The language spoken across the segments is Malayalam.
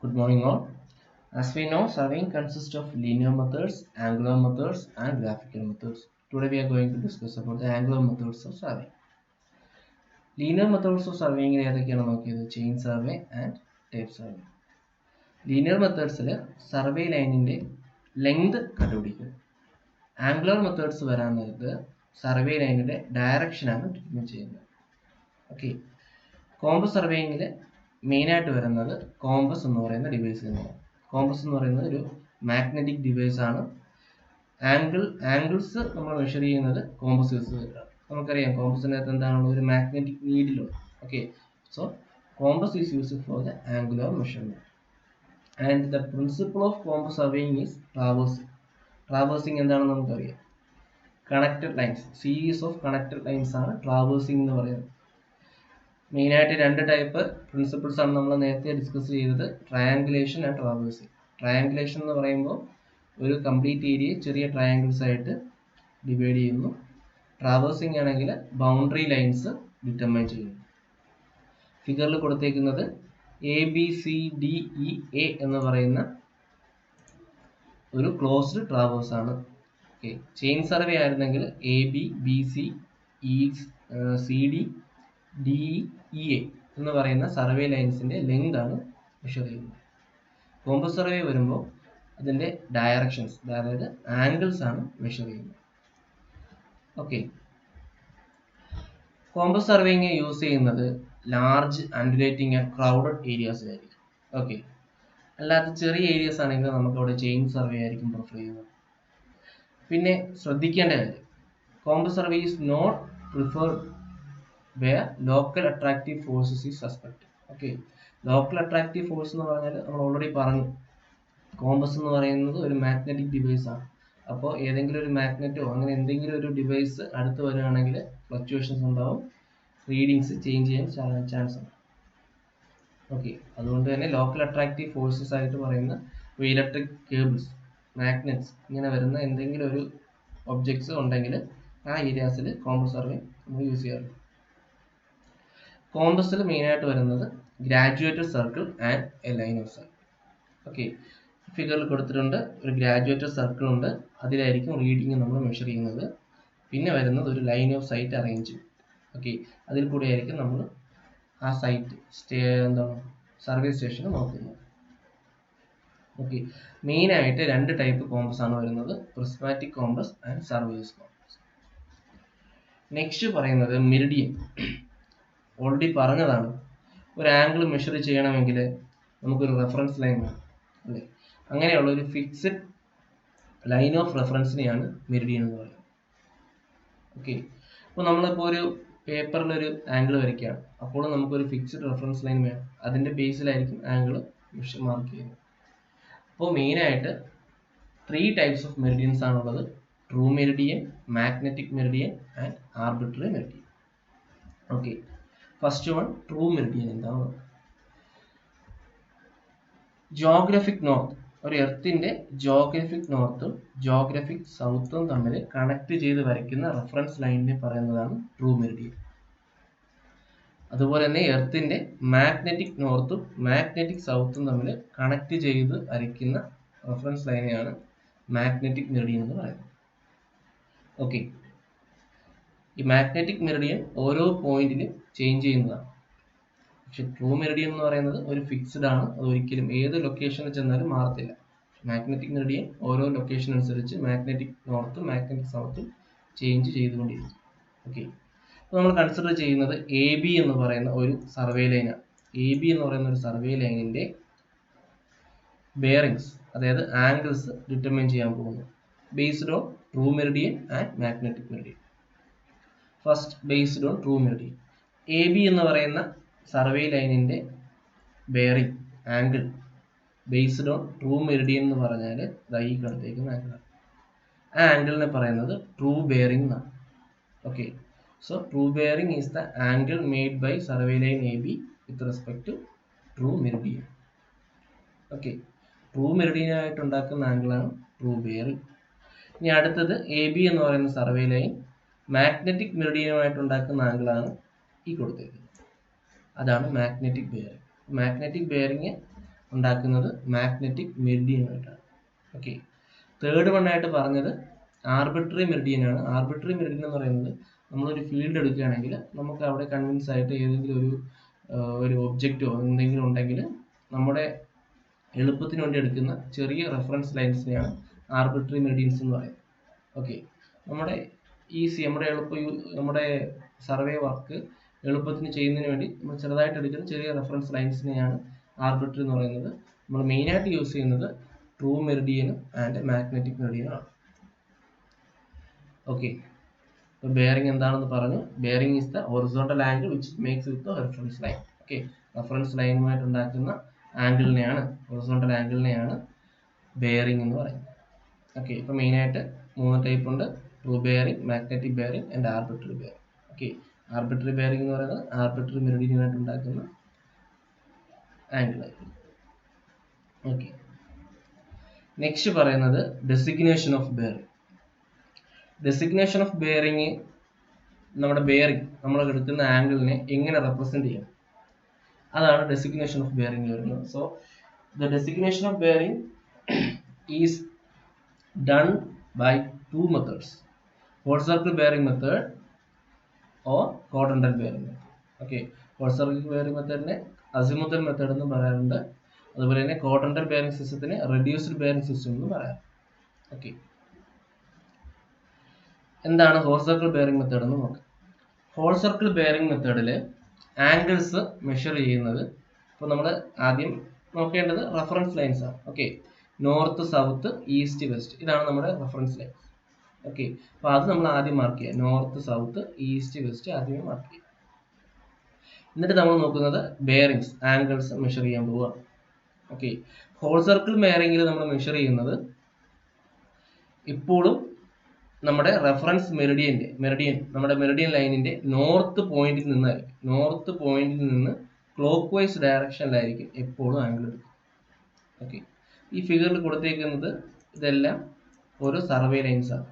Good morning all. As we know, surveying consists of linear methods, angular methods and graphical methods. Today we are going to discuss about the angular methods of surveying. Linear methods of surveying ഏതൊക്കെയാണ് നോക്കിയത്? Chain survey and tape survey. Linear മെത്തേഡ്സിൽ സർവേ ലൈനിന്റെ ലെങ്ത് കണ്ടുപിടിക്കും. ആംഗുലർ മെത്തേഡ്സ് വരാൻ നേരത്ത് സർവേ ലൈനിന്റെ ഡയറക്ഷനാണ് ഡിറ്റർമിൻ ചെയ്യുന്നത്. ഓക്കെ, കോമ്പസ് സർവേയിങ്ങിൽ മെയിനായിട്ട് വരുന്നത് കോമ്പസ് എന്ന് പറയുന്ന ഡിവൈസ് തന്നെയാണ്. കോമ്പസ് എന്ന് പറയുന്നത് ഒരു മാഗ്നറ്റിക് ഡിവൈസ് ആണ്. ആംഗിൾസ് നമ്മൾ മെഷർ ചെയ്യുന്നത് കോമ്പസ് യൂസ് ചെയ്തിട്ടാണ്. നമുക്കറിയാം കോമ്പസിനകത്ത് എന്താണുള്ളത്, ഒരു മാഗ്നറ്റിക് നീഡിലുണ്ട്. Okay, so compass is used for the angular measurement. And the principle of compass surveying is traversing. Traversing എന്താണെന്ന് നമുക്കറിയാം, connected lines, series of connected lines ആണ് ട്രാവേഴ്സിംഗ് എന്ന് പറയുന്നത്. മെയിനായിട്ട് രണ്ട് ടൈപ്പ് പ്രിൻസിപ്പിൾസ് ആണ് നമ്മൾ നേരത്തെ ഡിസ്കസ് ചെയ്തത്, ട്രയാങ്കുലേഷൻ ആൻഡ് ട്രാവേഴ്സിംഗ്. ട്രയാങ്കുലേഷൻ എന്ന് പറയുമ്പോൾ ഒരു കംപ്ലീറ്റ് ഏരിയയെ ചെറിയ ട്രയാങ്കിൾസ് ആയിട്ട് ഡിവൈഡ് ചെയ്യുന്നു. ട്രാവേഴ്സിംഗ് ആണെങ്കിൽ ബൗണ്ടറി ലൈൻസ് ഡിറ്റർമൈൻ ചെയ്യുന്നു. ഫിഗറിൽ കൊടുത്തേക്കുന്നത് ABCDEA എന്ന് പറയുന്ന ഒരു ക്ലോസ്ഡ് ട്രാവേഴ്സ് ആണ്. ഓക്കെ, ചെയിൻ സർവേ ആയിരുന്നെങ്കിൽ ABBCDEA എന്ന് പറയുന്ന സർവേ ലൈൻസിന്റെ ലെങ്ത് ആണ് മെഷർ ചെയ്യുന്നത്. കോമ്പസ് സർവേ വരുമ്പോൾ അതിന്റെ ഡയറക്ഷൻസ്, അതായത് ആംഗിൾസ് ആണ് മെഷർ ചെയ്യുന്നത്. ഓക്കെ, കോമ്പസ് സർവേയിങ് യൂസ് ചെയ്യുന്നത് ലാർജ് അൻഡുലേറ്റിംഗ് ആൻഡ് ക്രൗഡഡ് ഏരിയാസിലായിരിക്കും. ഓക്കെ, അല്ലാത്ത ചെറിയ ഏരിയാസ് ആണെങ്കിൽ നമുക്ക് അവിടെ ചെയിൻ സർവേ ആയിരിക്കും പ്രിഫർ ചെയ്യുന്നത്. പിന്നെ ശ്രദ്ധിക്കേണ്ട കാര്യം, compass survey is not preferred where local attractive forces is suspected. Okay, local attractive force എന്ന് പറഞ്ഞാൽ നമ്മൾ ഓൾറെഡി പറഞ്ഞു, കോമ്പസ് എന്ന് പറയുന്നത് ഒരു മാഗ്നറ്റിക് ഡിവൈസ് ആണ്. അപ്പോൾ ഏതെങ്കിലും ഒരു മാഗ്നറ്റോ അങ്ങനെ എന്തെങ്കിലും ഒരു ഡിവൈസ് അടുത്ത് വരികയാണെങ്കിൽ ഫ്ലക്ച്വേഷൻസ് ഉണ്ടാവും, റീഡിങ്സ് ചേഞ്ച് ചെയ്യാൻ ചാൻസ് ഉണ്ട്. ഓക്കെ, അതുകൊണ്ട് തന്നെ ലോക്കൽ അട്രാക്റ്റീവ് ഫോഴ്സസ് ആയിട്ട് പറയുന്ന ഇലക്ട്രിക് കേബിൾസ്, മാഗ്നറ്റ്സ്, ഇങ്ങനെ വരുന്ന എന്തെങ്കിലും ഒരു ഒബ്ജക്ട്സ് ഉണ്ടെങ്കിൽ ആ ഏരിയാസിൽ കോമ്പസ് സർവേ നമ്മൾ യൂസ് ചെയ്യാറുണ്ട്. കോമ്പസിൽ മെയിനായിട്ട് വരുന്നത് graduated circle and a line of sight. Okay, ഫിഗറിൽ കൊടുത്തിട്ടുണ്ട്, ഒരു ഗ്രാജുവേറ്റഡ് സർക്കിൾ ഉണ്ട്, അതിലായിരിക്കും റീഡിങ് നമ്മൾ മെഷർ ചെയ്യുന്നത്. പിന്നെ വരുന്നത് ഒരു line of sight arrange. Okay, അതിൽ കൂടെ ആയിരിക്കും നമ്മൾ ആ സൈറ്റ് സർവേ സ്റ്റേഷൻ നോക്കുന്നത്. ഓക്കെ, മെയിനായിട്ട് രണ്ട് ടൈപ്പ് കോമ്പസ് ആണ് വരുന്നത്, prismatic compass and surveys compass. Next പറയുന്നത് മെറിഡിയൻ. ഓൾറെഡി പറഞ്ഞതാണ്, ഒരു ആംഗിൾ മെഷർ ചെയ്യണമെങ്കിൽ നമുക്കൊരു റെഫറൻസ് ലൈൻ വേണം, അല്ലേ? അങ്ങനെയുള്ള ഒരു ഫിക്സഡ് ലൈൻ ഓഫ് റെഫറൻസിനെയാണ് മെറിഡിയൻ എന്ന് പറയുന്നത്. ഓക്കെ, അപ്പോൾ നമ്മളിപ്പോൾ ഒരു പേപ്പറിൽ ഒരു ആംഗിൾ വരയ്ക്കുകയാണ്, അപ്പോൾ നമുക്കൊരു ഫിക്സഡ് റെഫറൻസ് ലൈൻ വേണം, അതിൻ്റെ ബേസിലായിരിക്കും ആംഗിൾ മാർക്ക് ചെയ്യുന്നത്. അപ്പോൾ മെയിനായിട്ട് 3 ടൈപ്സ് ഓഫ് മെറിഡിയൻസ് ആണുള്ളത്, true Meridian, magnetic Meridian and arbitrary Meridian. Okay, first one true Meridian എന്താണ്? ജോഗ്രഫിക് നോർത്ത്, ഒരു എർത്തിന്റെ ജോഗ്രഫിക് നോർത്തും ജോഗ്രഫിക് സൗത്തും തമ്മിൽ കണക്ട് ചെയ്ത് വരയ്ക്കുന്ന റെഫറൻസ് ലൈനിനെ പറയുന്നതാണ് ട്രൂ മെറിഡിയൻ. അതുപോലെ തന്നെ എർത്തിന്റെ മാഗ്നറ്റിക് നോർത്തും മാഗ്നറ്റിക് സൗത്തും തമ്മിൽ കണക്ട് ചെയ്ത് വരയ്ക്കുന്ന റെഫറൻസ് ലൈനെയാണ് മാഗ്നറ്റിക് മെറിഡിയൻ എന്ന് പറയുന്നത്. ഓക്കെ, ഈ മാഗ്നറ്റിക് മെറിഡിയൻ ഓരോ പോയിന്റിലും ചേഞ്ച് ചെയ്യുന്നതാണ്. പക്ഷെ ട്രൂ മെറിഡിയൻ എന്ന് പറയുന്നത് ഒരു ഫിക്സ്ഡ് ആണ്, അത് ഒരിക്കലും ഏത് ലൊക്കേഷനിൽ ചെന്നാലും മാറത്തില്ല. മാഗ്നറ്റിക് മെറിഡിയൻ ഓരോ ലൊക്കേഷൻ അനുസരിച്ച് മാഗ്നറ്റിക് നോർത്തും മാഗ്നറ്റിക് സൗത്തും ചേഞ്ച് ചെയ്തുകൊണ്ടിരിക്കും. ഓക്കെ, അപ്പോൾ നമ്മൾ കൺസിഡർ ചെയ്യുന്നത് AB എന്ന് പറയുന്ന ഒരു സർവേ ലൈനാണ്. AB എന്ന് പറയുന്ന ഒരു സർവേ ലൈനിന്റെ ബെയറിങ്സ്, അതായത് ആംഗിൾസ് ഡിറ്റർമൈൻ ചെയ്യാൻ പോകുന്നു based on true meridian and magnetic meridian. First based on true meridian, AB എന്ന് പറയുന്ന സർവേ ലൈനിന്റെ bearing angle based on true meridian എന്ന് പറഞ്ഞാൽ ഈ കടത്തേക്കുന്ന ആംഗിളാണ്. ആ ആംഗിളിനെ പറയുന്നത് ട്രൂ ബെയറിംഗ് എന്നാണ്. Okay, so true bearing is the angle made by survey line AB with respect to true meridian. Okay, true meridian ആയിട്ട് ഉണ്ടാക്കുന്ന ആംഗിളാണ് ട്രൂ ബെയറിംഗ്. ഇനി അടുത്തത് AB എന്ന് പറയുന്ന സർവേ ലൈൻ മാഗ്നറ്റിക് മെറിഡിയനുമായിട്ട് ഉണ്ടാക്കുന്ന ആംഗിളാണ് ഈ കൊടുത്തേക്കുന്നത്, അതാണ് മാഗ്നറ്റിക് ബെയറിംഗ്. മാഗ്നറ്റിക് ബെയറിംഗ് ഉണ്ടാക്കുന്നത് മാഗ്നറ്റിക് മെറിഡിയനുമായിട്ടാണ്. ഓക്കെ, തേർഡ് വൺ ആയിട്ട് പറഞ്ഞത് ആർബിട്രറി മെറിഡിയൻ ആണ്. ആർബിട്രറി മെറിഡിയൻ എന്ന് പറയുന്നത് നമ്മളൊരു ഫീൽഡ് എടുക്കുകയാണെങ്കിൽ നമുക്ക് അവിടെ കൺവിൻസ് ആയിട്ട് ഏതെങ്കിലും ഒരു ഒബ്ജക്റ്റോ എന്തെങ്കിലും ഉണ്ടെങ്കിൽ നമ്മുടെ എളുപ്പത്തിന് വേണ്ടി എടുക്കുന്ന ചെറിയ റെഫറൻസ് ലൈൻസിനെയാണ് ആർബിട്രറി മെറിഡിയൻസ് എന്ന് പറയുന്നത്. ഓക്കെ, നമ്മുടെ നമ്മുടെ സർവേ വർക്ക് എളുപ്പത്തിന് ചെയ്യുന്നതിന് വേണ്ടി നമ്മൾ ചെറുതായിട്ട് എടുക്കുന്ന ചെറിയ റെഫറൻസ് ലൈൻസിനെയാണ് ആർബിട്രറി എന്ന് പറയുന്നത്. നമ്മൾ മെയിനായിട്ട് യൂസ് ചെയ്യുന്നത് ട്രൂ മെറിഡിയനും ആൻഡ് മാഗ്നറ്റിക് മെറിഡിയനും ആണ്. ഓക്കെ, അപ്പോൾ ബെയറിംഗ് എന്താണെന്ന് പറഞ്ഞു. Bearing is the horizontal angle which makes with the reference line. Okay, reference ലൈനുമായിട്ട് ഉണ്ടാക്കുന്ന ആംഗിളിനെയാണ്, ഹൊറിസോണ്ടൽ ആംഗിളിനെയാണ് ബെയറിംഗ് എന്ന് പറയുന്നത്. ഓക്കെ, ഇപ്പോൾ മെയിനായിട്ട് 3 ടൈപ്പ് ഉണ്ട്: true bearing, magnetic bearing and arbitrary bearing. Okay, arbitrary bearing എന്ന് പറയുന്നത് ആർബിട്രറി മെറിഡിയനുമായിട്ട് ഉണ്ടാക്കുന്ന ആംഗിൾ ആയിരിക്കും. ഓക്കെ, നെക്സ്റ്റ് പറയുന്നത് designation of bearing. Designation of bearing, നമ്മുടെ ബെയറിംഗ് നമ്മൾ എടുക്കുന്ന ആംഗിളിനെ എങ്ങനെ റെപ്രസെന്റ് ചെയ്യണം, അതാണ് ഡെസിഗ്നേഷൻ ഓഫ് ബെയറിംഗ് വരുന്നത്. So the designation of bearing is done by 2 methods: whole circle bearing method or quadrantal bearing method. Okay, whole circle bearing method ne azimuthal method ennu parayarundi, adupole thenne quadrantal bearing system ne reduced bearing system ennu parayam. Okay, endana whole circle bearing method ennu nokka. whole circle bearing method il angles measure cheyyunnathu appo nammal aadyam നോക്കേണ്ടത് റെഫറൻസ് ലൈൻസ് ആണ്. Okay, north, south, east, west, ഇതാണ് നമ്മുടെ റെഫറൻസ് ലൈൻ. ഓക്കെ, അപ്പോൾ അത് നമ്മൾ ആദ്യം മാർക്ക് ചെയ്യുക. നോർത്ത്, സൗത്ത്, ഈസ്റ്റ്, വെസ്റ്റ് ആദ്യമേ മാർക്ക് ചെയ്യുക. എന്നിട്ട് നമ്മൾ നോക്കുന്നത് ബെയറിങ്സ്, ആംഗിൾസ് മെഷർ ചെയ്യാൻ പോവുക. ഓക്കെ, ഹോൾ സർക്കിൾ ബെയറിംഗിൽ നമ്മൾ മെഷർ ചെയ്യുന്നത് ഇപ്പോഴും നമ്മുടെ റെഫറൻസ് മെറിഡിയൻ നമ്മുടെ മെറിഡിയൻ ലൈനിന്റെ നോർത്ത് പോയിന്റിൽ നിന്നായിരിക്കും. നോർത്ത് പോയിന്റിൽ നിന്ന് ക്ലോക്ക് വൈസ് ഡയറക്ഷനിലായിരിക്കും എപ്പോഴും ആംഗിൾ എടുക്കുക. ഓക്കെ, ഈ ഫിഗറിൽ കൊടുത്തേക്കുന്നത് ഇതെല്ലാം ഓരോ സർവേ ലൈൻസ് ആണ്.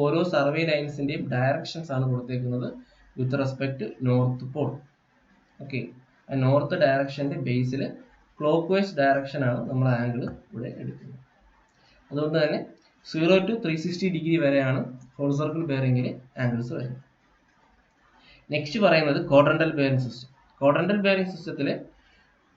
ഓരോ സർവേ ലൈൻസിന്റെയും ഡയറക്ഷൻസ് ആണ് കൊടുത്തേക്കുന്നത് with respect north Paul. Okay, ആ നോർത്ത് ഡയറക്ഷന്റെ ബേസിൽ ക്ലോക്ക് വൈസ് ഡയറക്ഷൻ ആണ് നമ്മൾ ആംഗിൾ ഇവിടെ എടുക്കുന്നത്. അതുകൊണ്ട് തന്നെ 0 to 360 ഡിഗ്രി വരെയാണ് ഹോൾ സർക്കിൾ ബെയറിംഗിൽ ആംഗിൾസ് വരുന്നത്. നെക്സ്റ്റ് പറയുന്നത് quadrantal bearing system. Quadrantal bearing സിസ്റ്റത്തിൽ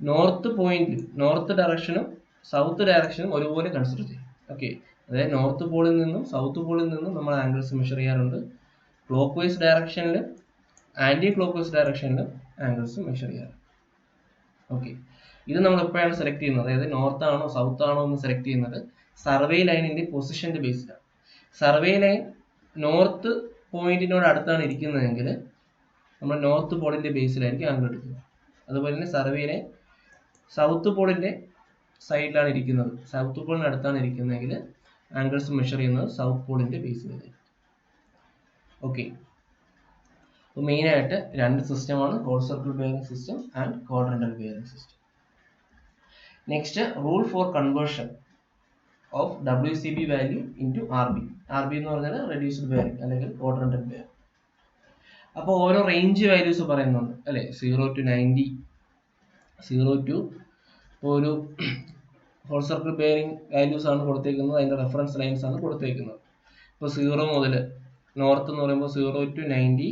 നോർത്ത് പോയിന്റ്, നോർത്ത് ഡയറക്ഷനും സൗത്ത് ഡയറക്ഷനും ഒരുപോലെ കൺസിഡർ ചെയ്യും. ഓക്കെ, അതായത് നോർത്ത് പോളിൽ നിന്നും സൗത്ത് പോളിൽ നിന്നും നമ്മൾ ആംഗിൾസ് മെഷർ ചെയ്യാറുണ്ട്. ക്ലോക്ക് വൈസ് ഡയറക്ഷനിലും ആന്റി ക്ലോക്ക് വൈസ് ഡയറക്ഷനിലും ആംഗിൾസ് മെഷർ ചെയ്യാറുണ്ട്. ഓക്കെ, ഇത് നമ്മൾ എപ്പോഴാണ് സെലക്ട് ചെയ്യുന്നത്, അതായത് നോർത്ത് ആണോ സൗത്ത് ആണോ എന്ന് സെലക്ട് ചെയ്യുന്നത് സർവേ ലൈനിന്റെ പൊസിഷന്റെ ബേസിലാണ്. സർവേ ലൈൻ നോർത്ത് പോയിന്റിനോട് അടുത്താണ് ഇരിക്കുന്നതെങ്കിൽ നമ്മൾ നോർത്ത് പോളിന്റെ ബേസിലായിരിക്കും ആംഗിൾ എടുക്കുന്നത്. അതുപോലെ തന്നെ സർവേ ലൈൻ സൗത്ത് പോളിന്റെ സൈഡിലാണ് ഇരിക്കുന്നത്, സൗത്ത് പോളിന് അടുത്താണ് ഇരിക്കുന്നതെങ്കിൽ ആംഗിൾസ് മെഷർ ചെയ്യുന്നത് സൗത്ത് പോളിന്റെ ബേസിലായിരിക്കും. ഓക്കെ, അപ്പോൾ മെയിനായിട്ട് 2 സിസ്റ്റമാണ്: whole circle bearing system and quadrantal bearing system. Next, rule for conversion of WCB value into RB. RB എന്ന് പറഞ്ഞാൽ റെഡ്യൂസ്ഡ് ബെയറിംഗ് അല്ലെങ്കിൽ ക്വാഡ്രന്റൽ ബെയറിംഗ്. അപ്പോൾ ഓരോ റേഞ്ച് വാല്യൂസ് പറയുന്നുണ്ട് അല്ലെ, 0 to 90, 0 to ഇപ്പോൾ ഒരു ഹോൾ സർക്കിൾ ബെയറിംഗ് വാല്യൂസ് ആണ് കൊടുത്തേക്കുന്നത്, അതിന്റെ റെഫറൻസ് ലൈൻസ് ആണ് കൊടുത്തേക്കുന്നത്. ഇപ്പോൾ 0 മുതൽ നോർത്ത് എന്ന് പറയുമ്പോൾ 0 to 90,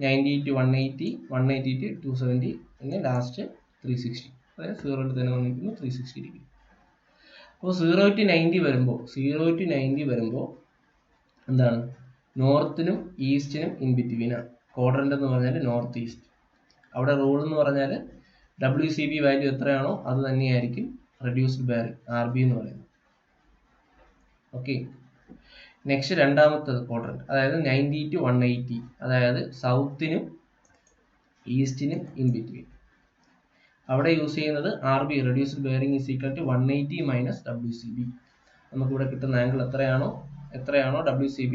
90 to 180, 180 to 270, പിന്നെ ലാസ്റ്റ് 360, അതായത് 0 തന്നെ വന്നിരിക്കുന്നു 360 ഡിഗ്രി. അപ്പോൾ 0 to 90 വരുമ്പോൾ എന്താണ്, നോർത്തിനും ഈസ്റ്റിനും ഇൻ ബിറ്റ്വീനാണ്. ക്വാഡ്രന്റ് എന്ന് പറഞ്ഞാൽ നോർത്ത് ഈസ്റ്റ്. അവിടെ റൂൾ എന്ന് പറഞ്ഞാൽ WCB വാല്യൂ എത്രയാണോ അത് തന്നെയായിരിക്കും റെഡ്യൂസ്ഡ് ബെയറിംഗ് RB എന്ന് പറയുന്നത്. ഓക്കെ, നെക്സ്റ്റ് രണ്ടാമത്തത് ക്വാഡ്രന്റ്, അതായത് 90 to 180, അതായത് സൗത്തിനും ഈസ്റ്റിനും ഇൻ ബിറ്റ്വീൻ. അവിടെ യൂസ് ചെയ്യുന്നത് RB, reduced bearing is equal to 180 minus WCB. നമുക്കിവിടെ കിട്ടുന്ന ആംഗിൾ എത്രയാണോ WCB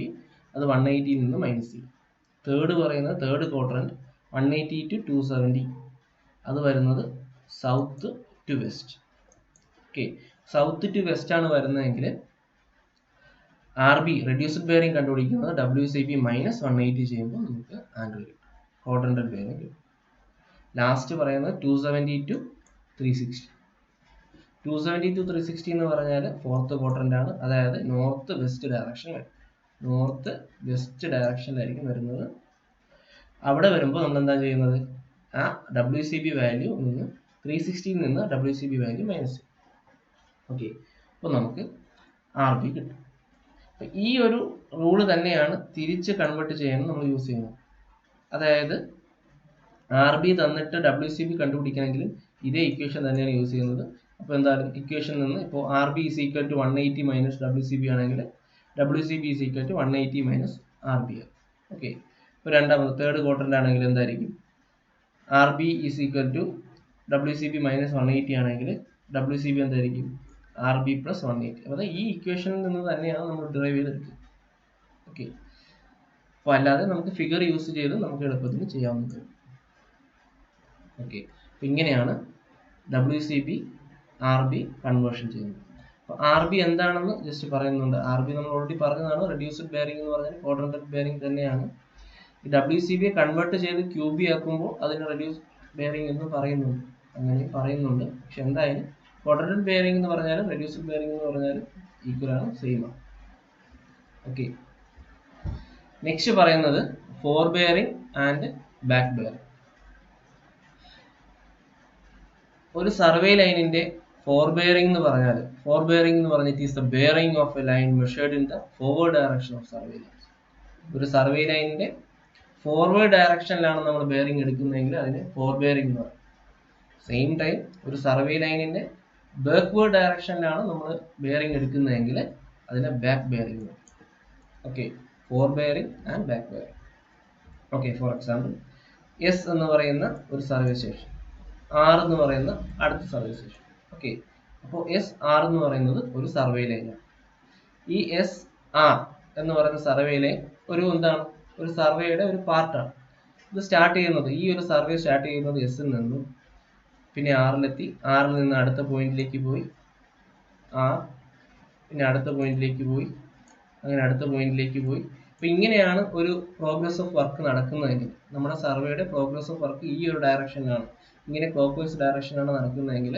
അത് 180 നിന്ന് മൈനസ് ചെയ്യും. തേർഡ് ക്വാഡ്രന്റ് 180 to 270, അത് വരുന്നത് south to west. Okay, south to west ആണ് വരുന്നതെങ്കിൽ RB റെഡ്യൂസ്ഡ് ബെയറിംഗ് കണ്ടുപിടിക്കുന്നത് WCB മൈനസ് 180 ചെയ്യുമ്പോൾ നമുക്ക് ആംഗിൾ കിട്ടും, ക്വാഡ്രന്റൽ ബെയറിംഗ് കിട്ടും. ലാസ്റ്റ് പറയുന്നത് 270 to 360. 270 to 360 എന്ന് പറഞ്ഞാൽ ഫോർത്ത് ക്വാഡ്രന്റ് ആണ്, അതായത് നോർത്ത് വെസ്റ്റ് ഡയറക്ഷൻ വരും. നോർത്ത് വെസ്റ്റ് ഡയറക്ഷനിലായിരിക്കും വരുന്നത്. അവിടെ വരുമ്പോൾ നമ്മൾ എന്താ ചെയ്യുന്നത്, ആ WCB വാല്യൂ നിന്ന് 360 നിന്ന് WCB വാല്യൂ മൈനസ് ചെയ്യും. ഓക്കെ, അപ്പോൾ നമുക്ക് RB കിട്ടും. അപ്പം ഈ ഒരു റൂള് തന്നെയാണ് തിരിച്ച് കൺവേർട്ട് ചെയ്യാൻ നമ്മൾ യൂസ് ചെയ്യുന്നത്. അതായത് RB തന്നിട്ട് WCB കണ്ടുപിടിക്കണമെങ്കിലും ഇതേ ഇക്വേഷൻ തന്നെയാണ് യൂസ് ചെയ്യുന്നത്. അപ്പോൾ എന്തായാലും ഇക്വേഷൻ നിന്ന് ഇപ്പോൾ RB is equal to 180 minus WCB ആണെങ്കിൽ WCB is equal to 180 minus RB ആണ്. ഓക്കെ, ഇപ്പോൾ തേർഡ് ക്വാഡ്രന്റ് ആണെങ്കിൽ എന്തായിരിക്കും, RB is equal to WCB minus 180 ആണെങ്കിൽ WCB എന്തായിരിക്കും, RB പ്ലസ് 180. അപ്പോൾ ഈ ഇക്വേഷനിൽ നിന്ന് തന്നെയാണ് നമ്മൾ ഡിറൈവ് ചെയ്തെടുക്കുക. ഓക്കെ, അപ്പോൾ അല്ലാതെ നമുക്ക് ഫിഗർ യൂസ് ചെയ്ത് നമുക്ക് എളുപ്പത്തിൽ ചെയ്യാവുന്നത്. ഓക്കെ, അപ്പോൾ ഇങ്ങനെയാണ് WCB RB കൺവേർഷൻ ചെയ്യുന്നത്. അപ്പോൾ RB എന്താണെന്ന് ജസ്റ്റ് പറയുന്നുണ്ട്. RB നമ്മൾ ഓൾറെഡി പറഞ്ഞതാണ്, റെഡ്യൂസ്ഡ് ബെയറിംഗ് എന്ന് പറഞ്ഞാൽ ക്വാഡ്രന്റൽ ബെയറിംഗ് തന്നെയാണ്. ഈ WCB കൺവേർട്ട് ചെയ്ത് QB ആക്കുമ്പോൾ അതിന് റെഡ്യൂസ്ഡ് ബെയറിംഗ് എന്ന് പറയുന്നുണ്ട്, അങ്ങനെ പറയുന്നുണ്ട്. പക്ഷെ എന്തായാലും ക്വാഡ്രന്റൽ ബെയറിംഗ് എന്ന് പറഞ്ഞാലും റെഡ്യൂസ്ഡ് ബെയറിംഗ് എന്ന് പറഞ്ഞാലും ഈക്വൽ ആണ്, സെയിം ആണ്. ഓക്കെ, നെക്സ്റ്റ് പറയുന്നത് fore bearing and back bearing. ഒരു സർവേ ലൈനിന്റെ ഫോർ ബെയറിംഗ് എന്ന് പറഞ്ഞാൽ it is the bearing of a line measured in the forward direction of survey line. ഒരു സർവേ ലൈനിന്റെ ഫോർവേഡ് ഡയറക്ഷനിലാണ് നമ്മൾ ബെയറിംഗ് എടുക്കുന്നതെങ്കിൽ അതിന് ഫോർ ബെയറിംഗ് എന്ന് പറയും. സെയിം ടൈം ഒരു സർവേ ലൈനിന്റെ ബാക്ക്വേർഡ് ഡയറക്ഷനിലാണ് നമ്മൾ ബെയറിംഗ് എടുക്കുന്നതെങ്കിൽ അതിനെ ബാക്ക് ബെയറിംഗ് എന്ന് പറയും. Okay, fore bearing and back bearing. Okay, for example S എന്ന് പറയുന്ന ഒരു സർവേ സ്റ്റേഷൻ, R എന്ന് പറയുന്ന അടുത്ത സർവേ സ്റ്റേഷൻ. ഓക്കെ, അപ്പോൾ SR എന്ന് പറയുന്നത് ഒരു സർവേ ലൈനാണ്. ഈ SR എന്ന് പറയുന്ന സർവേ ലൈൻ ഒരു സർവേയുടെ ഒരു പാർട്ടാണ്. ഇത് സ്റ്റാർട്ട് ചെയ്യുന്നത്, ഈ ഒരു സർവേ സ്റ്റാർട്ട് ചെയ്യുന്നത് S ൽ നിന്നും പിന്നെ ആറിലെത്തി, ആറിൽ നിന്ന് അടുത്ത പോയിന്റിലേക്ക് പോയി, പിന്നെ അടുത്ത പോയിന്റിലേക്ക് പോയി, അങ്ങനെ അടുത്ത പോയിന്റിലേക്ക് പോയി. അപ്പോൾ ഇങ്ങനെയാണ് ഒരു പ്രോഗ്രസ് ഓഫ് വർക്ക് നടക്കുന്നതെങ്കിൽ, നമ്മുടെ സർവേയുടെ പ്രോഗ്രസ് ഓഫ് വർക്ക് ഈ ഒരു ഡയറക്ഷനിലാണ്, ഇങ്ങനെ ക്ലോക്ക് വൈസ് ഡയറക്ഷനാണ് നടക്കുന്നതെങ്കിൽ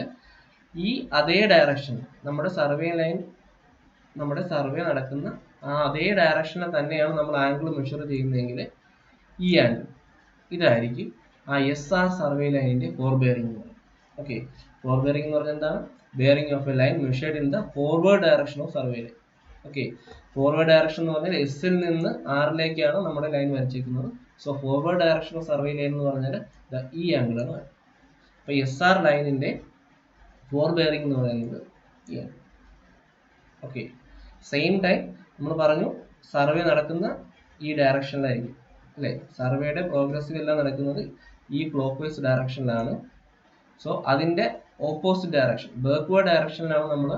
ഈ അതേ ഡയറക്ഷൻ നമ്മുടെ സർവേ നടക്കുന്ന ആ അതേ ഡയറക്ഷനിൽ തന്നെയാണ് നമ്മൾ ആംഗിൾ മെഷർ ചെയ്യുന്നതെങ്കിൽ ഈ ആംഗിൾ ഇതായിരിക്കും ആ SR സർവേ ലൈനിന്റെ ഫോർ ബെയറിംഗ് എന്ന് പറയുന്നത്. ഓക്കെ, ഫോർ ബെയറിംഗ് എന്ന് പറഞ്ഞാൽ എന്താണ്, bearing of a line measured in the forward direction of survey line. Okay, forward direction എന്ന് പറഞ്ഞാൽ S ൽ നിന്ന് ആറിലേക്കാണ് നമ്മുടെ ലൈൻ വരച്ചിരിക്കുന്നത്. So forward direction of survey line എന്ന് പറഞ്ഞാൽ ഈ ആംഗിൾ ആണ്. അപ്പോൾ SR ലൈനിന്റെ ഫോർ ബെയറിംഗ് എന്ന് പറയുന്നത് ഈ ആണ്. ഓക്കെ, സെയിം ടൈം നമ്മൾ പറഞ്ഞു സർവേ നടക്കുന്ന ഈ ഡയറക്ഷനിലായിരിക്കും അല്ലേ, സർവേയുടെ പ്രോഗ്രസീവ് നടക്കുന്നത് ഈ ക്ലോക്ക് വൈസ് ഡയറക്ഷനിലാണ്. സോ അതിന്റെ ഓപ്പോസിറ്റ് ഡയറക്ഷൻ ബാക്ക്വേർഡ് ഡയറക്ഷനിലാണ് നമ്മൾ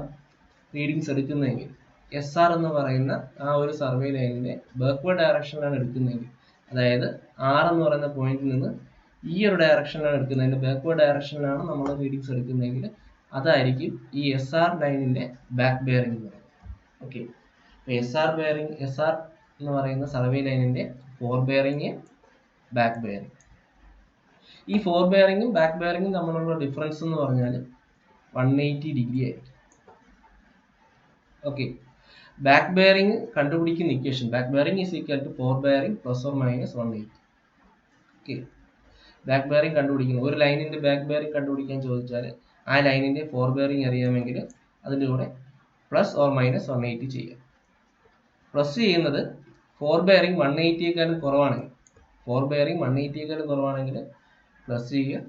റീഡിങ്സ് എടുക്കുന്നതെങ്കിൽ SR എന്ന് പറയുന്ന ആ ഒരു സർവേ ലൈനിന്റെ ബാക്ക്വേർഡ് ഡയറക്ഷനിലാണ് എടുക്കുന്നതെങ്കിൽ, അതായത് R എന്ന് പറയുന്ന പോയിന്റിൽ നിന്ന് ഈ ഒരു ഡയറക്ഷനിലാണ് എടുക്കുന്നതെങ്കിൽ, ബാക്ക്വേർഡ് ഡയറക്ഷനിലാണ് നമ്മൾ റീഡിങ്സ് എടുക്കുന്നതെങ്കിൽ അതായിരിക്കും ഈ SR ലൈനിന്റെ ബാക്ക് ബെയറിംഗ് എന്ന് പറയുന്നത്. ഓക്കെ, SR എന്ന് പറയുന്ന സർവേ ലൈനിന്റെ ഫോർ ബെയറിംഗ്, ബാക്ക് ബെയറിംഗ്. ഈ ഫോർ ബെയറിംഗും ബാക്ക് ബെയറിംഗും തമ്മിലുള്ള ഡിഫറൻസ് എന്ന് പറഞ്ഞാൽ 180 ഡിഗ്രി ആയിരിക്കും. ഓക്കെ, ബാക്ക് ബെയറിംഗ് കണ്ടുപിടിക്കുന്ന equation, back bearing is equal to fore bearing plus or minus 180. Okay, back bearing കണ്ടുപിടിക്കുന്നത്, ഒരു ലൈനിന്റെ ബാക്ക് ബെയറിംഗ് കണ്ടുപിടിക്കാൻ ചോദിച്ചാൽ ആ ലൈനിന്റെ ഫോർ ബെയറിംഗ് അറിയാമെങ്കിൽ അതിൻ്റെ കൂടെ പ്ലസ് ഓർ മൈനസ് 180 ചെയ്യാം. പ്ലസ് ചെയ്യുന്നത് ഫോർ ബെയറിംഗ് 180യേക്കാളും കുറവാണെങ്കിൽ പ്ലസ് ചെയ്യുക,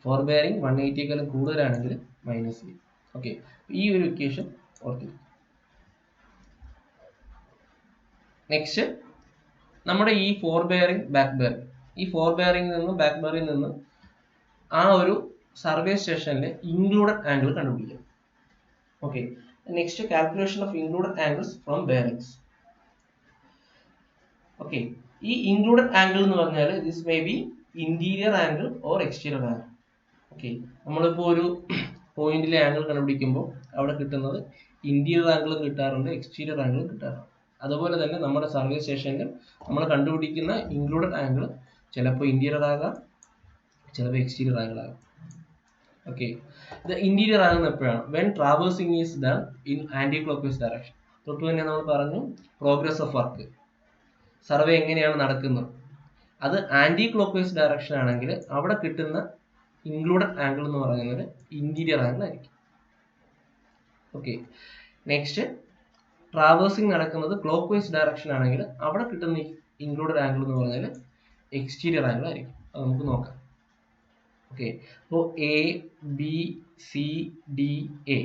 ഫോർ ബെയറിംഗ് 180യേക്കാളും കൂടുതലാണെങ്കിൽ മൈനസ് ചെയ്യുക. ഓക്കെ, ഈ ഒരു ഇക്വേഷൻ ഓർക്കുക. നെക്സ്റ്റ് നമ്മുടെ ഈ ഫോർ ബെയറിംഗ് ബാക്ക് ബെയറിംഗ്, ഈ ഫോർ ബെയറിംഗ് നിന്നും ബാക്ക് ബെയറിംഗ് നിന്നും ആ ഒരു സർവേ സ്റ്റേഷനിലെ ഇൻക്ലൂഡഡ് ആംഗിൾ കണ്ടുപിടിക്കാം. Okay, next calculation of included angles from bearings. Okay, ഈ ഇൻക്ലൂഡഡ് ആംഗിൾ എന്ന് പറഞ്ഞാൽ this may be interior angle or exterior angle. Okay, നമ്മളിപ്പോൾ ഒരു പോയിന്റിലെ ആംഗിൾ കണ്ടുപിടിക്കുമ്പോൾ അവിടെ കിട്ടുന്നത് ഇന്റീരിയർ ആംഗിളും കിട്ടാറുണ്ട്, എക്സ്റ്റീരിയർ ആംഗിളും കിട്ടാറുണ്ട്. അതുപോലെ തന്നെ നമ്മുടെ സർവേ സ്റ്റേഷനിൽ നമ്മൾ കണ്ടുപിടിക്കുന്ന ഇൻക്ലൂഡഡ് ആംഗിൾ ചിലപ്പോൾ ഇന്റീരിയർ ആകാം, ചിലപ്പോൾ എക്സ്റ്റീരിയർ ആംഗിൾ ആകാം. ഓക്കെ, ഇത് ഇന്റീരിയർ ആകുന്ന എപ്പോഴാണ്? When traversing is done in anti clockwise direction. തൊട്ട് തന്നെ നമ്മൾ പറഞ്ഞു പ്രോഗ്രസ് ഓഫ് വർക്ക്, സർവേ എങ്ങനെയാണ് നടക്കുന്നത്. അത് ആന്റി ക്ലോക്ക്വൈസ് ഡയറക്ഷൻ ആണെങ്കിൽ അവിടെ കിട്ടുന്ന ഇൻക്ലൂഡഡ് ആംഗിൾ എന്ന് പറയുന്നത് ഇന്റീരിയർ ആംഗിൾ ആയിരിക്കും. ഓക്കെ, നെക്സ്റ്റ് ട്രാവേഴ്സിംഗ് നടക്കുന്നത് ക്ലോക്ക് വൈസ് ഡയറക്ഷൻ ആണെങ്കിൽ അവിടെ കിട്ടുന്ന ഇൻക്ലൂഡഡ് ആംഗിൾ എന്ന് പറഞ്ഞാൽ എക്സ്റ്റീരിയർ ആംഗിൾ ആയിരിക്കും. അത് നമുക്ക് നോക്കാം. ഓക്കെ, അപ്പോൾ A B C D A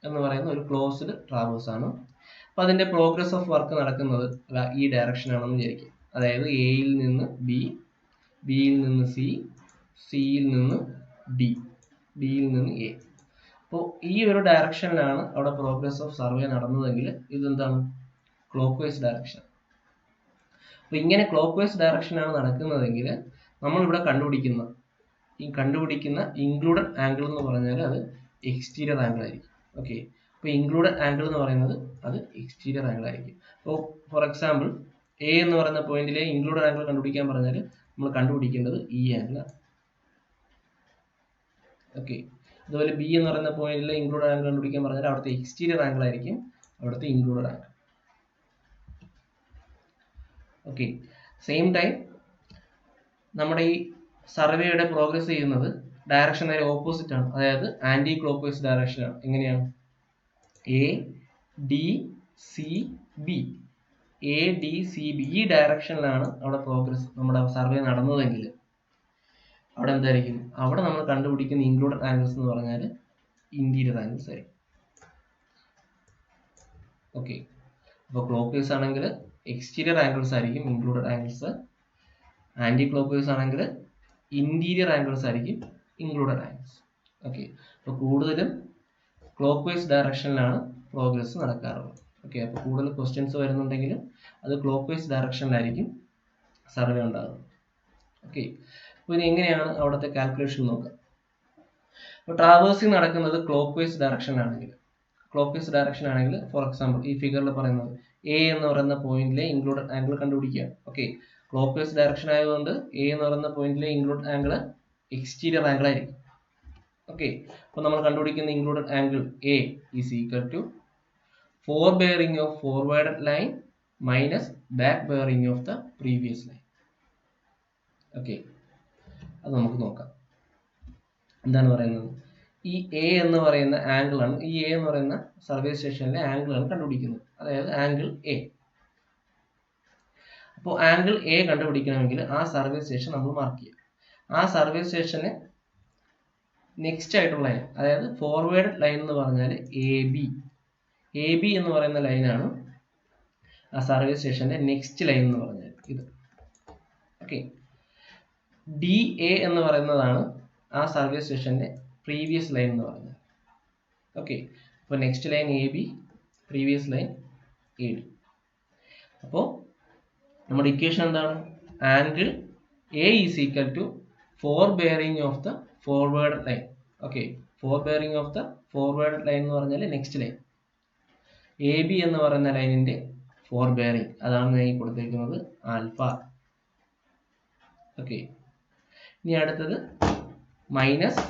എന്ന് പറയുന്ന ഒരു ക്ലോസ്ഡ് ട്രാവേഴ്സ് ആണ്. അപ്പോൾ അതിന്റെ പ്രോഗ്രസ് ഓഫ് വർക്ക് നടക്കുന്നത് ഈ ഡയറക്ഷൻ ആണെന്ന് വിചാരിക്കും. അതായത് എയിൽ നിന്ന് ബി, ബിയിൽ നിന്ന് സി, സിയിൽ നിന്ന് ഡി, ഡിയിൽ നിന്ന് എ. അപ്പോൾ ഈ ഒരു ഡയറക്ഷനിലാണ് അവിടെ പ്രോഗ്രസ് ഓഫ് സർവേ നടന്നതെങ്കിൽ ഇതെന്താണ്? Clock vice direction. അപ്പോൾ ഇങ്ങനെ ക്ലോക്ക് വൈസ് ഡയറക്ഷനാണ് നടക്കുന്നതെങ്കിൽ നമ്മളിവിടെ കണ്ടുപിടിക്കുന്ന ഇൻക്ലൂഡഡ് ആംഗിൾ എന്ന് പറഞ്ഞാൽ അത് എക്സ്റ്റീരിയർ ആംഗിൾ ആയിരിക്കും. ഓക്കെ, അപ്പോൾ ഇൻക്ലൂഡഡ് ആംഗിൾ എന്ന് പറയുന്നത് അത് എക്സ്റ്റീരിയർ ആംഗിൾ ആയിരിക്കും. അപ്പോൾ ഫോർ എക്സാമ്പിൾ എ എന്ന് പറയുന്ന പോയിന്റിലെ ഇൻക്ലൂഡഡ് ആംഗിൾ കണ്ടുപിടിക്കാൻ പറഞ്ഞാൽ നമ്മൾ കണ്ടുപിടിക്കേണ്ടത് ഈ ആംഗിളാണ്. ഓക്കെ, അതുപോലെ ബി എന്ന് പറയുന്ന പോയിന്റിൽ ഇൻക്ലൂഡഡ് ആംഗിൾ കണ്ടുപിടിക്കാൻ പറഞ്ഞാൽ അവിടുത്തെ എക്സ്റ്റീരിയർ ആംഗിൾ ആയിരിക്കും അവിടുത്തെ included angle. Okay, same time നമ്മുടെ ഈ സർവേയുടെ പ്രോഗ്രസ് ചെയ്യുന്നത് ഡയറക്ഷൻ നേരെ ഓപ്പോസിറ്റ് ആണ്, അതായത് ആന്റി ക്ലോക്ക് വൈസ് ഡയറക്ഷൻ ആണ്. എങ്ങനെയാണ്? A D C B, A D C B ഈ ഡയറക്ഷനിലാണ് അവിടെ പ്രോഗ്രസ് നമ്മുടെ സർവേ നടന്നതെങ്കിൽ അവിടെ എന്തായിരിക്കും? അവിടെ നമ്മൾ കണ്ടുപിടിക്കുന്ന ഇൻക്ലൂഡഡ് ആംഗിൾസ് എന്ന് പറഞ്ഞാൽ ഇന്റീരിയർ ആംഗിൾസ് ആയിരിക്കും. ഓക്കെ, അപ്പോൾ ക്ലോക്ക് വൈസ് ആണെങ്കിൽ എക്സ്റ്റീരിയർ ആംഗിൾസ് ആയിരിക്കും included angles, anti clock vice ആണെങ്കിൽ ഇന്റീരിയർ ആംഗിൾസ് ആയിരിക്കും ഇൻക്ലൂഡഡ് ആംഗിൾസ്. ഓക്കെ, അപ്പോൾ കൂടുതലും ക്ലോക്ക് വൈസ് ഡയറക്ഷനിലാണ് പ്രോഗ്രസ് നടക്കാറുള്ളത്. ഓക്കെ, അപ്പോൾ കൂടുതൽ ക്വസ്റ്റ്യൻസ് വരുന്നുണ്ടെങ്കിലും അത് ക്ലോക്ക് വൈസ് ഡയറക്ഷനിലായിരിക്കും സർവേ ഉണ്ടാകുന്നത്. ഓക്കെ, അപ്പോൾ ഇനി എങ്ങനെയാണ് അവിടുത്തെ കാൽക്കുലേഷൻ നോക്കുക. അപ്പോൾ ട്രാവേഴ്സിംഗ് നടക്കുന്നത് ക്ലോക്ക് വൈസ് ഡയറക്ഷൻ ആണെങ്കിൽ ഫോർ എക്സാമ്പിൾ ഈ ഫിഗറിൽ പറയുന്നത് എ എന്ന് പറയുന്ന പോയിന്റിലെ ഇൻക്ലൂഡഡ് ആംഗിൾ കണ്ടുപിടിക്കുക. ഓക്കെ, ക്ലോക്ക് വൈസ് ഡയറക്ഷൻ ആയതുകൊണ്ട് എ എന്ന് പറയുന്ന പോയിന്റിലെ ഇൻക്ലൂഡഡ് ആംഗിൾ എക്സ്റ്റീരിയർ ആംഗിൾ ആയിരിക്കും. ഓക്കെ, അപ്പോൾ നമ്മൾ കണ്ടുപിടിക്കുന്ന included angle A is equal to 4 bearing of forwarded line minus back bearing of the previous line. Okay, അത് നമുക്ക് നോക്കാം. എന്താണ് പറയുന്നത്? ഈ എ എന്ന് പറയുന്ന ആംഗിൾ ആണ്, ഈ എ എന്ന് പറയുന്ന സർവേ സ്റ്റേഷനിലെ ആംഗിൾ ആണ് കണ്ടുപിടിക്കുന്നത്, അതായത് ആംഗിൾ എ. അപ്പോൾ ആംഗിൾ എ കണ്ടുപിടിക്കണമെങ്കിൽ ആ സർവേ സ്റ്റേഷൻ നമ്മൾ മാർക്ക് ചെയ്യുക. ആ സർവേ സ്റ്റേഷന് നെക്സ്റ്റ് ആയിട്ടുള്ള ലൈൻ, അതായത് ഫോർവേഡ് ലൈൻ എന്ന് പറഞ്ഞാൽ എ ബി എന്ന് പറയുന്ന ലൈനാണ് ആ സർവേ സ്റ്റേഷന്റെ നെക്സ്റ്റ് ലൈൻ എന്ന് പറഞ്ഞാൽ ഇത്. ഓക്കെ, ഡി എ എന്ന് പറയുന്നതാണ് ആ സർവേ സ്റ്റേഷന്റെ പ്രീവിയസ് ലൈൻ എന്ന് പറഞ്ഞാൽ. ഓക്കെ, അപ്പോൾ next line A B, previous line A D. അപ്പോൾ നമ്മുടെ ഇക്വേഷൻ എന്താണ്? Angle A is equal to 4 bearing of the forward line. Okay, 4 bearing of the forward line എന്ന് പറഞ്ഞാൽ നെക്സ്റ്റ് ലൈൻ എ ബി എന്ന് പറയുന്ന ലൈനിന്റെ 4 bearing, അതാണ് ഞാൻ ഈ കൊടുത്തേക്കുന്നത് ആൽഫ. ഓക്കെ, ഇനി അടുത്തത് minus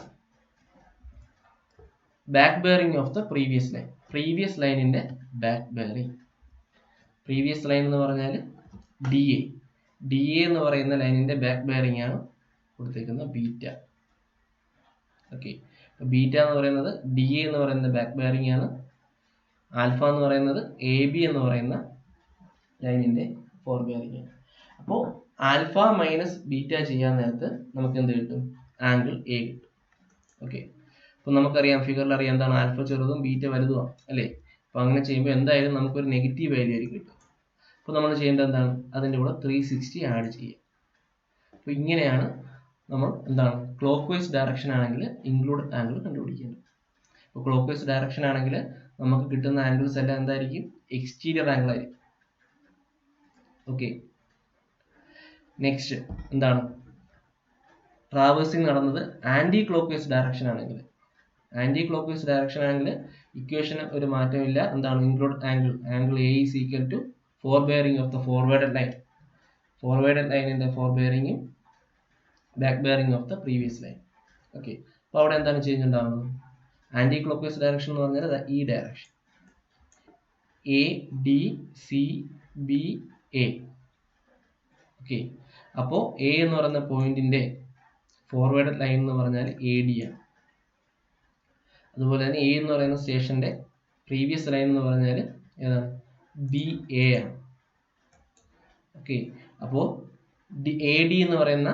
back bearing of the previous ലൈനിന്റെ ബാക്ക് ബെയറിംഗ്. പ്രീവിയസ് ലൈൻ എന്ന് പറഞ്ഞാൽ ഡി എ എന്ന് പറയുന്ന ലൈനിന്റെ ബാക്ക് ബെയറിംഗ് ആണ് കൊടുത്തേക്കുന്ന ബീറ്റ. ഓക്കെ, ബീറ്റ എന്ന് പറയുന്നത് ഡി എ എന്ന് പറയുന്ന ബാക്ക് ബെയറിംഗ് ആണ്. ആൽഫ എന്ന് പറയുന്നത് എ ബി എന്ന് പറയുന്ന ലൈനിന്റെ ഫോർ ബെയറിംഗ് ആണ്. അപ്പോൾ ആൽഫ മൈനസ് ബീറ്റ ചെയ്യാൻ നേരത്ത് നമുക്ക് എന്ത് കിട്ടും? ആംഗിൾ എ കിട്ടും. ഓക്കെ, അപ്പോൾ നമുക്കറിയാം, ഫിഗറിൽ അറിയാം എന്താണ് ആൽഫ ചെറുതും ബീറ്റ വലുതുമാണ് അല്ലേ. അപ്പോൾ അങ്ങനെ ചെയ്യുമ്പോൾ എന്തായാലും നമുക്കൊരു നെഗറ്റീവ് വാല്യൂ ആയിരിക്കും കിട്ടും. അപ്പോൾ നമ്മൾ ചെയ്യേണ്ടത് എന്താണ്? അതിൻ്റെ കൂടെ 360 ആഡ് ചെയ്യുക. അപ്പോൾ ഇങ്ങനെയാണ് നമ്മൾ എന്താണ് ക്ലോക്ക് വൈസ് ഡയറക്ഷൻ ആണെങ്കിൽ ഇൻക്ലൂഡ് ആംഗിൾ കണ്ടുപിടിക്കേണ്ടത്. അപ്പോൾ ക്ലോക്ക് വൈസ് ഡയറക്ഷൻ ആണെങ്കിൽ നമുക്ക് കിട്ടുന്ന ആംഗിൾസ് എല്ലാം എന്തായിരിക്കും? എക്സ്റ്റീരിയർ ആംഗിൾ ആയിരിക്കും. ഓക്കെ, നെക്സ്റ്റ് എന്താണ്? ട്രാവേഴ്സിംഗ് നടന്നത് ആന്റി ക്ലോക്ക് വൈസ് ഡയറക്ഷൻ ആണെങ്കിൽ ഇക്വേഷന് ഒരു മാറ്റമില്ല. എന്താണ് include angle A is equal to 4 bearing of the forward ലൈനിന്റെ 4 bearing back bearing of the previous line. Okay, അപ്പോൾ അവിടെ എന്താണ് ചേഞ്ച് ഉണ്ടാകുന്നത്? ആന്റി ക്ലോക്ക് വൈസ് ഡയറക്ഷൻ എന്ന് പറഞ്ഞാൽ ഈ direction A D C B A. Okay, അപ്പോൾ എ എന്ന് പറയുന്ന പോയിന്റിന്റെ ഫോർവേഡ് ലൈൻ എന്ന് പറഞ്ഞാൽ എ ഡി ആണ്. അതുപോലെ തന്നെ എ എന്ന് പറയുന്ന സ്റ്റേഷന്റെ പ്രീവിയസ് ലൈൻ എന്ന് പറഞ്ഞാൽ ഏതാണ്? ബി എ ആണ്. ഓക്കെ, അപ്പോൾ എ ഡി എന്ന് പറയുന്ന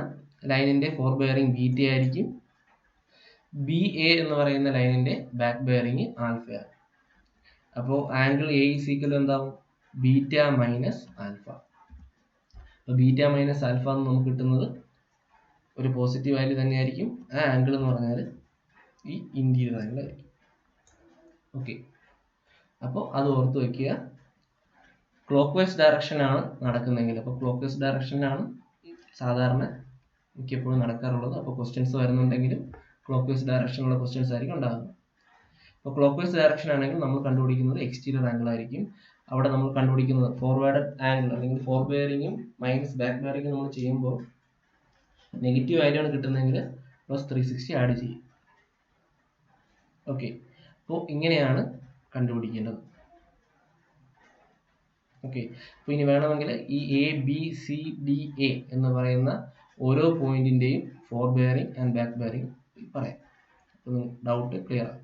ലൈനിന്റെ ഫോർ ബെയറിംഗ് ബീറ്റ ആയിരിക്കും. ബി എ എന്ന് പറയുന്ന ലൈനിന്റെ ബാക്ക് ബെയറിംഗ് ആൽഫയാണ്. അപ്പോൾ ആംഗിൾ എ ഈസ് ഈക്വൽ എന്താവും? Beta minus alpha. അപ്പോൾ ബീറ്റ മൈനസ് ആൽഫ എന്ന് നമുക്ക് കിട്ടുന്നത് ഒരു പോസിറ്റീവ് വാല്യൂ തന്നെയായിരിക്കും. ആ ആംഗിൾ എന്ന് പറഞ്ഞാൽ ഈ ഇന്റീരിയർ ആംഗിൾ ആയിരിക്കും. ഓക്കെ, അപ്പോൾ അത് ഓർത്ത് വയ്ക്കുക. ക്ലോക്ക് വൈസ് ഡയറക്ഷനാണ് നടക്കുന്നതെങ്കിൽ, അപ്പോൾ ക്ലോക്ക് വൈസ് ഡയറക്ഷനാണ് സാധാരണ മിക്കപ്പോഴും നടക്കാറുള്ളത്. അപ്പോൾ ക്വസ്റ്റ്യൻസ് വരുന്നുണ്ടെങ്കിലും ക്ലോക്ക് വൈസ് ഡയറക്ഷനുള്ള ക്വസ്റ്റ്യൻസ് ആയിരിക്കും ഉണ്ടാകുന്നത്. അപ്പോൾ ക്ലോക്ക് വൈസ് ഡയറക്ഷൻ ആണെങ്കിൽ നമ്മൾ കണ്ടുപിടിക്കുന്നത് എക്സ്റ്റീരിയർ ആംഗിൾ ആയിരിക്കും. അവിടെ നമ്മൾ കണ്ടുപിടിക്കുന്നത് ഫോർവേഡ് ആംഗിൾ അല്ലെങ്കിൽ ഫോർ ബെയറിങ്ങും മൈനസ് ബാക്ക് ബെയറിങ്ങും നമ്മൾ ചെയ്യുമ്പോൾ നെഗറ്റീവ് വാല്യൂ ആണ് കിട്ടുന്നതെങ്കിൽ പ്ലസ് 360 ആഡ് ചെയ്യും. ഓക്കെ, അപ്പോൾ ഇങ്ങനെയാണ് കണ്ടുപിടിക്കേണ്ടത്. ഓക്കെ, അപ്പോൾ ഇനി വേണമെങ്കിൽ ഈ A B C D A എന്ന് പറയുന്ന ഓരോ പോയിന്റിന്റെയും fore bearing and back bearing പറയാം. അപ്പോൾ ഡൗട്ട് ക്ലിയർ ആണ്.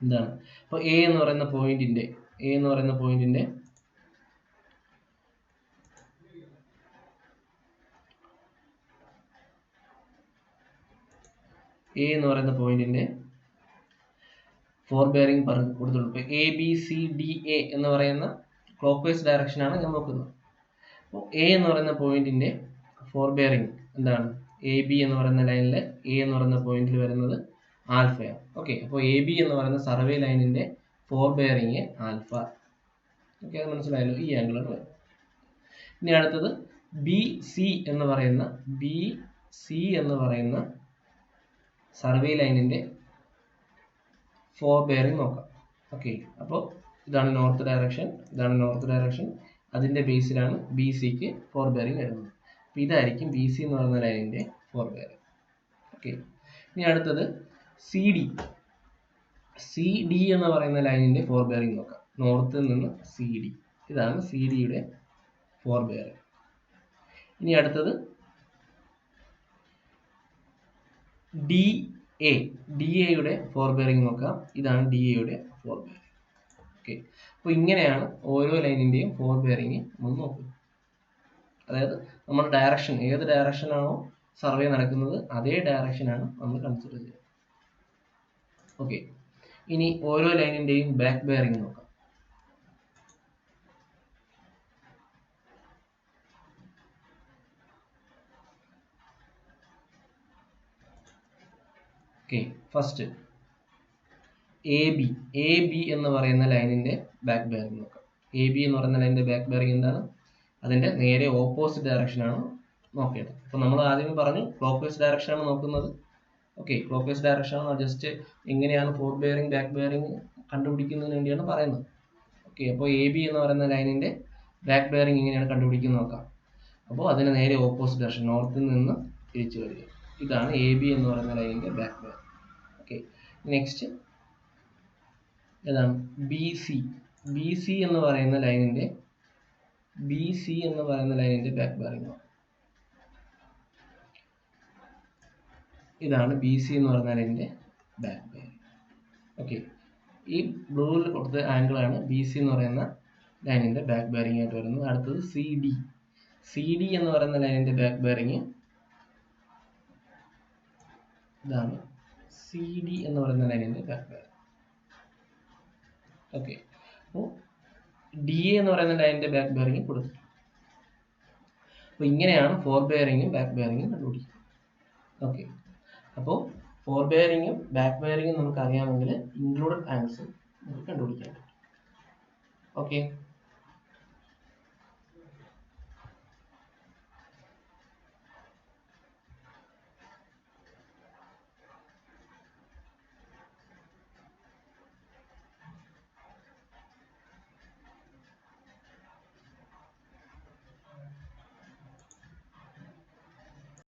എന്താണ്? അപ്പോൾ എ എന്ന് പറയുന്ന പോയിന്റിന്റെ എ എന്ന് പറയുന്ന പോയിന്റിന്റെ ഫോർ ബെയറിംഗ് കൊടുത്തിട്ടുണ്ട്. ഇപ്പോൾ A B C D A എന്ന് പറയുന്ന ക്ലോക്ക് വൈസ് ഡയറക്ഷനാണ് ഞാൻ നോക്കുന്നത്. അപ്പോൾ എ എന്ന് പറയുന്ന പോയിന്റിന്റെ ഫോർ ബെയറിംഗ് എന്താണ്? എ ബി എന്ന് പറയുന്ന ലൈനിൽ എ എന്ന് പറയുന്ന പോയിന്റിൽ വരുന്നത് ആൽഫയാണ്. ഓക്കെ, അപ്പോൾ എ ബി എന്ന് പറയുന്ന സർവേ ലൈനിന്റെ ഫോർ ബെയറിംഗ് ആൽഫ. ഓക്കെ, അത് മനസ്സിലായല്ലോ. ഈ ആംഗിളാണ് വരുന്നത്. ഇനി അടുത്തത് ബി സി എന്ന് പറയുന്ന സർവേ ലൈനിന്റെ ഫോർ ബെയറിംഗ് നോക്കാം. ഓക്കെ, അപ്പോൾ ഇതാണ് നോർത്ത് ഡയറക്ഷൻ. അതിന്റെ ബേസിലാണ് ബി സിക്ക് ഫോർ ബെയറിംഗ് വരുന്നത്. അപ്പോൾ ഇതായിരിക്കും ബി സി എന്ന് പറയുന്ന ലൈനിന്റെ ഫോർ ബെയറിംഗ്. ഓക്കെ, ഇനി അടുത്തത് സി ഡി എന്ന് പറയുന്ന ലൈനിന്റെ ഫോർ ബെയറിംഗ് നോക്കാം. നോർത്തിൽ നിന്ന് സി ഡി, ഇതാണ് സി ഡിയുടെ ഫോർ ബെയറിംഗ്. ഇനി അടുത്തത് ഡി എയുടെ ഫോർ ബെയറിംഗ് നോക്കാം. ഇതാണ് ഡി എയുടെ ഫോർ ബെയറിംഗ്. ഓക്കെ, അപ്പോൾ ഇങ്ങനെയാണ് ഓരോ ലൈനിന്റെയും ഫോർ ബെയറിംഗ് നമ്മൾ നോക്കുന്നത്. അതായത് നമ്മുടെ ഡയറക്ഷൻ, ഏത് ഡയറക്ഷനാണോ സർവേ നടക്കുന്നത് അതേ ഡയറക്ഷനാണ് നമ്മൾ കൺസിഡർ ചെയ്യുന്നത്. ഓക്കെ, ഇനി ഓരോ ലൈനിന്റെയും ബാക്ക് ബെയറിംഗ് നോക്കാം. ഓക്കെ, ഫസ്റ്റ് എ ബി എന്ന് പറയുന്ന ലൈനിന്റെ ബാക്ക് ബെയറിംഗ് നോക്കാം. എ ബി എന്ന് പറയുന്ന ലൈനിന്റെ ബാക്ക് ബെയറിംഗ് എന്താണ്? അതിന്റെ നേരെ ഓപ്പോസിറ്റ് ഡയറക്ഷനാണ് നോക്കേണ്ടത്. അപ്പോൾ നമ്മൾ ആദ്യം പറഞ്ഞു ക്ലോക്ക് വൈസ് ഡയറക്ഷനാണ് നോക്കുന്നത്. ഓക്കെ, ക്ലോക്ക് വൈസ് ഡയറക്ഷനാണ്. ജസ്റ്റ് എങ്ങനെയാണ് ഫോർ ബെയറിംഗ് ബാക്ക് ബെയറിംഗ് കണ്ടുപിടിക്കുന്നതിന് വേണ്ടിയാണ് പറയുന്നത്. ഓക്കെ, അപ്പോൾ എ ബി എന്ന് പറയുന്ന ലൈനിന്റെ ബാക്ക് ബെയറിംഗ് എങ്ങനെയാണ് കണ്ടുപിടിക്കുന്നത് നോക്കാം. അപ്പോൾ അതിന് നേരെ ഓപ്പോസിറ്റ് ഡയറക്ഷൻ, നോർത്തിൽ നിന്ന് തിരിച്ചു വരിക. ഇതാണ് എ ബി എന്ന് പറയുന്ന ലൈനിന്റെ ബാക്ക് ബെയറിംഗ്. ഓക്കെ, നെക്സ്റ്റ് ഏതാണ്? ബി സി എന്ന് പറയുന്ന ലൈനിന്റെ ബാക്ക് ബെയറിംഗ്. ഇതാണ് ബി സി എന്ന് പറയുന്ന ലൈനിന്റെ ബാക്ക് ബെയറിംഗ്. ഓക്കെ, ഈ ബ്ലൂവിൽ കൊടുത്ത ആംഗിൾ ആണ് ബി സി എന്ന് പറയുന്ന ലൈനിന്റെ ബാക്ക് ബെയറിംഗ് ആയിട്ട് വരുന്നത്. അടുത്തത് സി ഡി എന്ന് പറയുന്ന ലൈനിന്റെ ബാക്ക് ബെയറിംഗ് ഇതാണ് സി ഡി എന്ന് പറയുന്ന ലൈനിന്റെ ബാക്ക് ബെയറിംഗ്. ഓക്കെ, അപ്പോൾ ഡി എ എന്ന് പറയുന്ന ലൈനിന്റെ ബാക്ക് ബെയറിംഗ് കൊടുത്തിട്ടുണ്ട്. അപ്പോൾ ഇങ്ങനെയാണ് ഫോർ ബെയറിംഗും ബാക്ക് ബെയറിംഗും കണ്ടുപിടിക്കുന്നത്. ഓക്കെ, അപ്പോൾ ഫോർ ബെയറിംഗും ബാക്ക് ബെയറിംഗും നമുക്ക് അറിയാമെങ്കിൽ ഇൻക്ലൂഡഡ് ആംഗിൾസ് നമുക്ക് കണ്ടുപിടിക്കാൻ പറ്റും. ഓക്കെ.